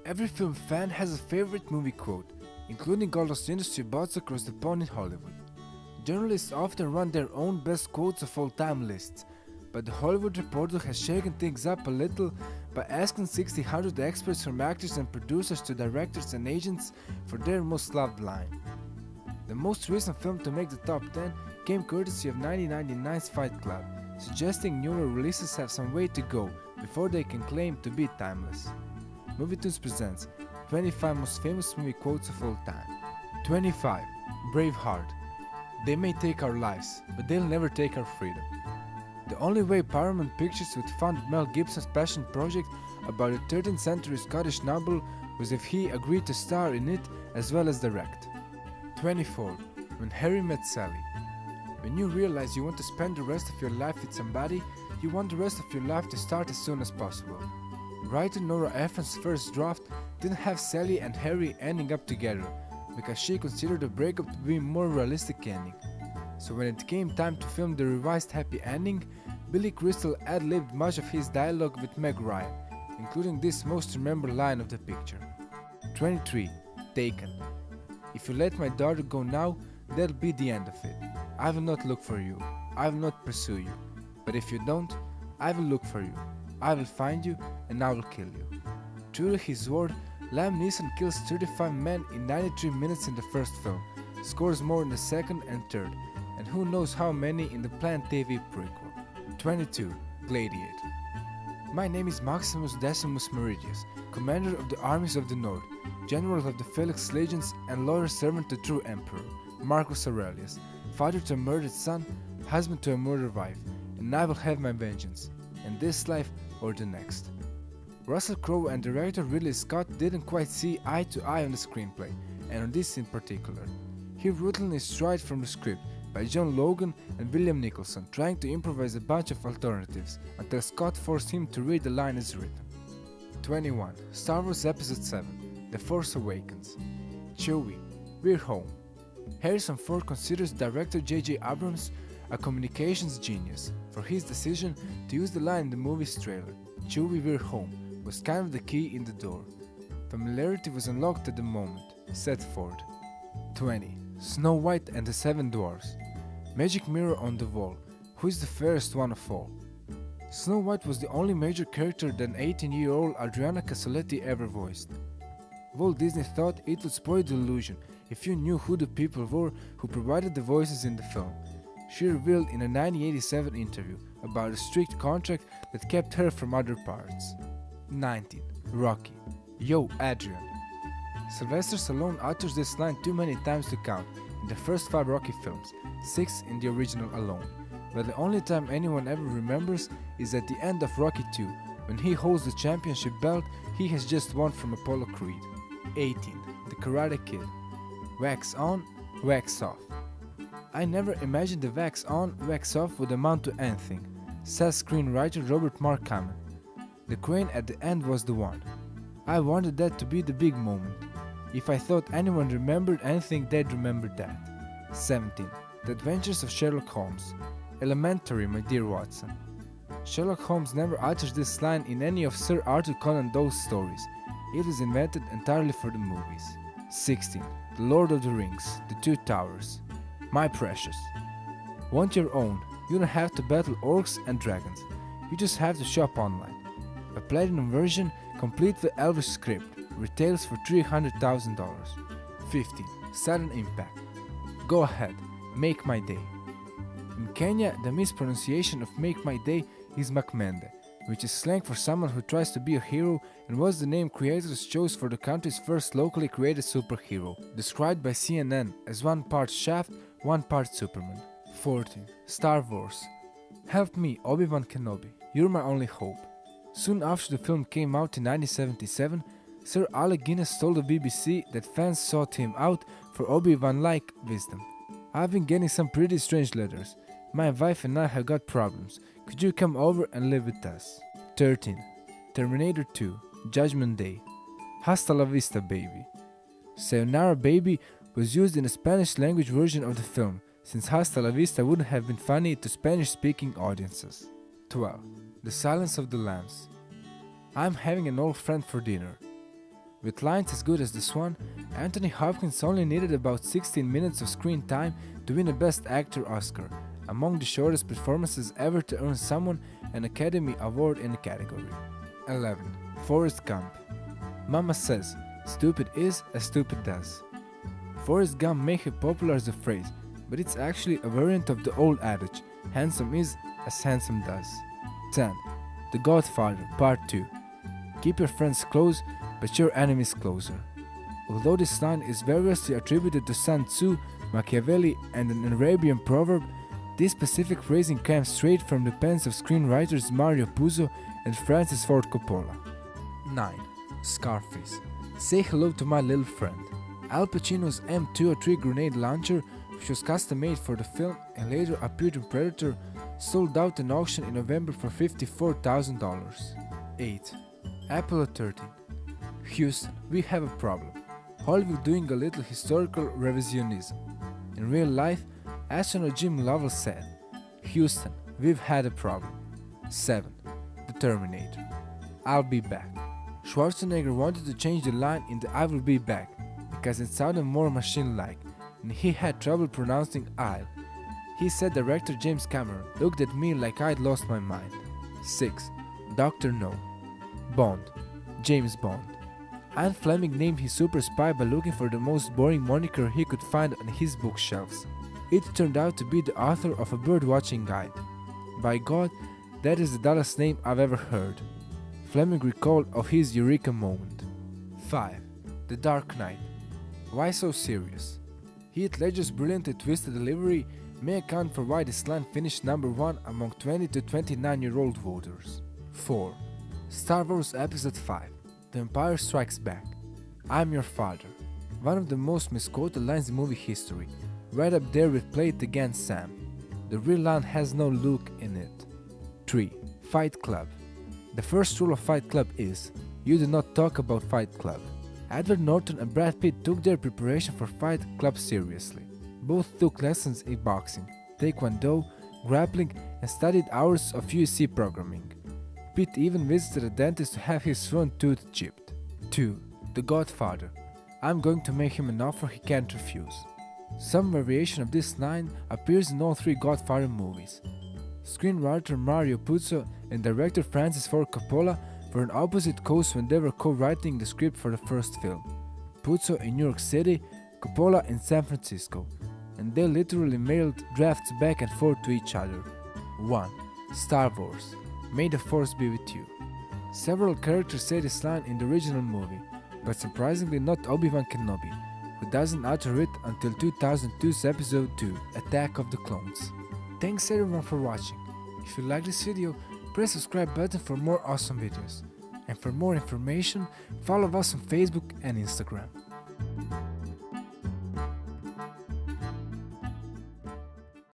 Every film fan has a favorite movie quote, including all those industry bots across the pond in Hollywood. Journalists often run their own best quotes of all time lists, but the Hollywood Reporter has shaken things up a little by asking 600 experts from actors and producers to directors and agents for their most loved line. The most recent film to make the top 10 came courtesy of 1999's Fight Club, suggesting newer releases have some way to go before they can claim to be timeless. MovieTunes presents 25 most famous movie quotes of all time. 25. Braveheart. They may take our lives, but they'll never take our freedom. The only way Paramount Pictures would fund Mel Gibson's passion project about a 13th century Scottish novel was if he agreed to star in it as well as direct. 24. When Harry Met Sally. When you realize you want to spend the rest of your life with somebody, you want the rest of your life to start as soon as possible. Writer Nora Ephron's first draft didn't have Sally and Harry ending up together, because she considered the breakup to be a more realistic ending. So when it came time to film the revised happy ending, Billy Crystal ad-libbed much of his dialogue with Meg Ryan, including this most remembered line of the picture. 23. Taken. If you let my daughter go now, that'll be the end of it. I will not look for you, I will not pursue you. But if you don't, I will look for you, I will find you, and I will kill you. True to his word, Liam Neeson kills 35 men in 93 minutes in the first film, scores more in the second and third, and who knows how many in the planned TV prequel. 22. Gladiator. My name is Maximus Decimus Meridius, commander of the armies of the North, general of the FELIX legions and loyal servant to true emperor, Marcus Aurelius, father to a murdered son, husband to a murdered wife, and I will have my vengeance, in this life or the next. Russell Crowe and director Ridley Scott didn't quite see eye to eye on the screenplay, and on this in particular. He ruthlessly strayed from the script by John Logan and William Nicholson, trying to improvise a bunch of alternatives until Scott forced him to read the line as written. 21. Star Wars Episode 7 The Force Awakens. Chewie, we're home. Harrison Ford considers director J.J. Abrams a communications genius for his decision to use the line in the movie's trailer, Chewie, we're home, was kind of the key in the door. Familiarity was unlocked at the moment, said Ford. 20. Snow White and the Seven Dwarfs. Magic mirror on the wall. Who is the fairest one of all? Snow White was the only major character that 18-year-old Adriana Casoletti ever voiced. Walt Disney thought it would spoil the illusion if you knew who the people were who provided the voices in the film. She revealed in a 1987 interview about a strict contract that kept her from other parts. 19. Rocky. Yo, Adrian. Sylvester Stallone utters this line too many times to count in the first 5 Rocky films, 6 in the original alone, but the only time anyone ever remembers is at the end of Rocky 2, when he holds the championship belt he has just won from Apollo Creed. 18. The Karate Kid. Wax on, wax off. I never imagined the wax on, wax off would amount to anything, says screenwriter Robert Mark Kamen. The crane at the end was the one. I wanted that to be the big moment. If I thought anyone remembered anything, they'd remember that. 17. The Adventures of Sherlock Holmes. Elementary, my dear Watson. Sherlock Holmes never utters this line in any of Sir Arthur Conan Doyle's stories. It was invented entirely for the movies. 16. The Lord of the Rings, The Two Towers. My precious. Want your own, you don't have to battle orcs and dragons. You just have to shop online. A platinum version, complete with Elvish script, retails for $300,000. 15. Sudden impact. Go ahead, make my day. In Kenya, the mispronunciation of make my day is Makmende, which is slang for someone who tries to be a hero and was the name creators chose for the country's first locally created superhero, described by CNN as one part Shaft, one part Superman. 14. Star Wars. Help me, Obi-Wan Kenobi, you're my only hope. Soon after the film came out in 1977, Sir Alec Guinness told the BBC that fans sought him out for Obi-Wan-like wisdom. I've been getting some pretty strange letters. My wife and I have got problems. Could you come over and live with us? 13. Terminator 2. Judgment Day. Hasta la vista, baby. Sayonara, baby was used in the Spanish language version of the film, since Hasta la vista wouldn't have been funny to Spanish-speaking audiences. 12. The Silence of the Lambs. I'm having an old friend for dinner. With lines as good as this one, Anthony Hopkins only needed about 16 minutes of screen time to win a Best Actor Oscar, among the shortest performances ever to earn someone an Academy Award in the category. 11. Forrest Gump. Mama says, stupid is as stupid does. Forrest Gump may have popularized the phrase, but it's actually a variant of the old adage, handsome is as handsome does. 10. The Godfather, Part 2. Keep your friends close, but your enemies closer. Although this line is variously attributed to Sun Tzu, Machiavelli, and an Arabian proverb, this specific phrasing came straight from the pens of screenwriters Mario Puzo and Francis Ford Coppola. 9. Scarface. Say hello to my little friend. Al Pacino's M203 grenade launcher, which was custom made for the film and later appeared in Predator, sold out in auction in November for $54,000. 8. Apollo 13. Houston, we have a problem. Hollywood doing a little historical revisionism. In real life, astronaut Jim Lovell said, Houston, we've had a problem. 7. The Terminator. I'll be back. Schwarzenegger wanted to change the line in the I will be back because it sounded more machine-like and he had trouble pronouncing I'll. He said director James Cameron looked at me like I'd lost my mind. 6. Dr. No. Bond. James Bond. Ian Fleming named his super spy by looking for the most boring moniker he could find on his bookshelves. It turned out to be the author of a bird-watching guide. By God, that is the dullest name I've ever heard. Fleming recalled of his eureka moment. 5. The Dark Knight. Why so serious? Heath Ledger's brilliantly twisted delivery may account for why this line finished number 1 among 20 to 29-year-old voters. 4. Star Wars Episode 5. The Empire Strikes Back. I'm your father. One of the most misquoted lines in movie history, right up there with Play It Again Sam. The real line has no Luke in it. 3. Fight Club. The first rule of Fight Club is, you do not talk about Fight Club. Edward Norton and Brad Pitt took their preparation for Fight Club seriously. Both took lessons in boxing, taekwondo, grappling, and studied hours of UFC programming. Pitt even visited a dentist to have his front tooth chipped. 2. The Godfather. I'm going to make him an offer he can't refuse. Some variation of this line appears in all 3 Godfather movies. Screenwriter Mario Puzo and director Francis Ford Coppola were on opposite coasts when they were co-writing the script for the first film. Puzo in New York City, Coppola in San Francisco, and they literally mailed drafts back and forth to each other. 1. Star Wars. May the Force be with you. Several characters say this line in the original movie, but surprisingly not Obi-Wan Kenobi, who doesn't utter it until 2002's Episode 2, Attack of the Clones. Thanks everyone for watching. If you like this video, press the subscribe button for more awesome videos. And for more information, follow us on Facebook and Instagram.